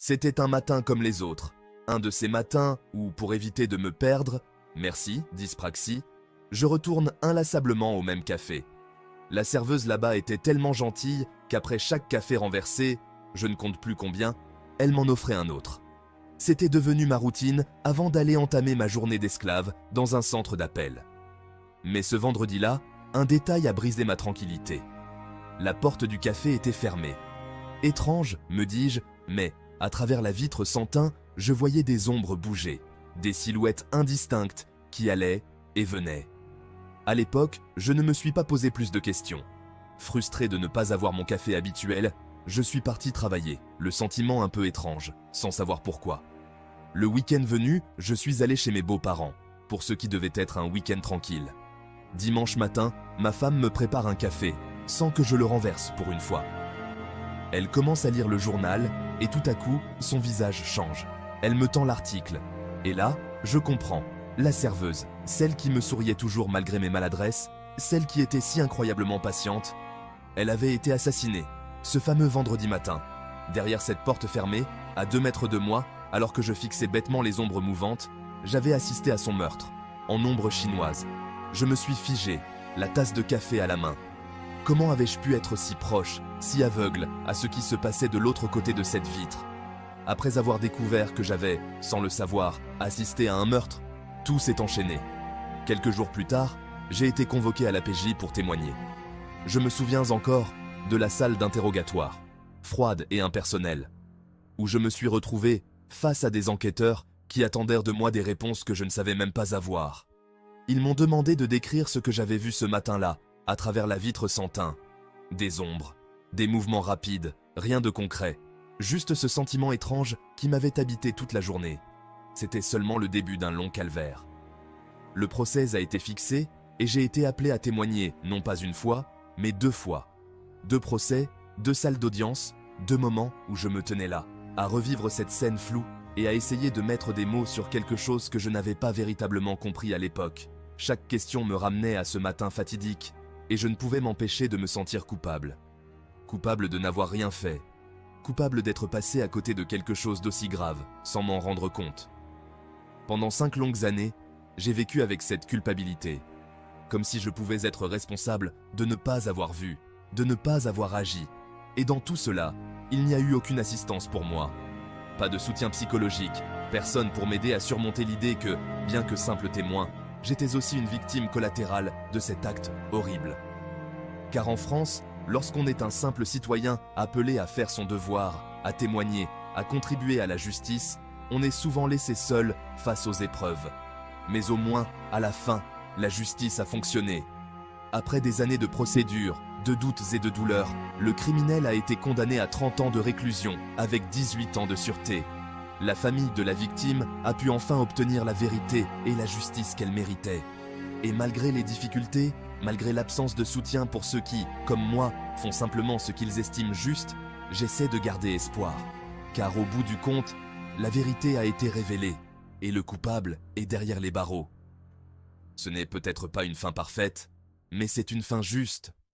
C'était un matin comme les autres. Un de ces matins où, pour éviter de me perdre, merci, dyspraxie, je retourne inlassablement au même café. La serveuse là-bas était tellement gentille qu'après chaque café renversé, je ne compte plus combien, elle m'en offrait un autre. C'était devenu ma routine avant d'aller entamer ma journée d'esclave dans un centre d'appel. Mais ce vendredi-là, un détail a brisé ma tranquillité. La porte du café était fermée. Étrange, me dis-je, mais à travers la vitre sans teint, je voyais des ombres bouger, des silhouettes indistinctes qui allaient et venaient. À l'époque, je ne me suis pas posé plus de questions. Frustré de ne pas avoir mon café habituel, je suis parti travailler, le sentiment un peu étrange, sans savoir pourquoi. Le week-end venu, je suis allé chez mes beaux-parents, pour ce qui devait être un week-end tranquille. Dimanche matin, ma femme me prépare un café, sans que je le renverse pour une fois. Elle commence à lire le journal, et tout à coup, son visage change. Elle me tend l'article, et là, je comprends. La serveuse, celle qui me souriait toujours malgré mes maladresses, celle qui était si incroyablement patiente, elle avait été assassinée, ce fameux vendredi matin. Derrière cette porte fermée, à 2 mètres de moi, alors que je fixais bêtement les ombres mouvantes, j'avais assisté à son meurtre, en ombre chinoise. Je me suis figé, la tasse de café à la main. Comment avais-je pu être si proche, si aveugle à ce qui se passait de l'autre côté de cette vitre? Après avoir découvert que j'avais, sans le savoir, assisté à un meurtre, tout s'est enchaîné. Quelques jours plus tard, j'ai été convoqué à la PJ pour témoigner. Je me souviens encore de la salle d'interrogatoire, froide et impersonnelle, où je me suis retrouvé face à des enquêteurs qui attendèrent de moi des réponses que je ne savais même pas avoir. Ils m'ont demandé de décrire ce que j'avais vu ce matin-là, à travers la vitre sans teint. Des ombres, des mouvements rapides, rien de concret, juste ce sentiment étrange qui m'avait habité toute la journée. C'était seulement le début d'un long calvaire. Le procès a été fixé et j'ai été appelé à témoigner non pas une fois, mais 2 fois. 2 procès, 2 salles d'audience, 2 moments où je me tenais là, à revivre cette scène floue et à essayer de mettre des mots sur quelque chose que je n'avais pas véritablement compris à l'époque. Chaque question me ramenait à ce matin fatidique et je ne pouvais m'empêcher de me sentir coupable. Coupable de n'avoir rien fait. Coupable d'être passé à côté de quelque chose d'aussi grave, sans m'en rendre compte. Pendant 5 longues années, j'ai vécu avec cette culpabilité. Comme si je pouvais être responsable de ne pas avoir vu, de ne pas avoir agi. Et dans tout cela, il n'y a eu aucune assistance pour moi. Pas de soutien psychologique, personne pour m'aider à surmonter l'idée que, bien que simple témoin, j'étais aussi une victime collatérale de cet acte horrible. Car en France, lorsqu'on est un simple citoyen appelé à faire son devoir, à témoigner, à contribuer à la justice, on est souvent laissé seul face aux épreuves. Mais au moins, à la fin, la justice a fonctionné. Après des années de procédures, de doutes et de douleurs, le criminel a été condamné à 30 ans de réclusion avec 18 ans de sûreté. La famille de la victime a pu enfin obtenir la vérité et la justice qu'elle méritait. Et malgré les difficultés, malgré l'absence de soutien pour ceux qui, comme moi, font simplement ce qu'ils estiment juste, j'essaie de garder espoir. Car au bout du compte, la vérité a été révélée et le coupable est derrière les barreaux. Ce n'est peut-être pas une fin parfaite, mais c'est une fin juste.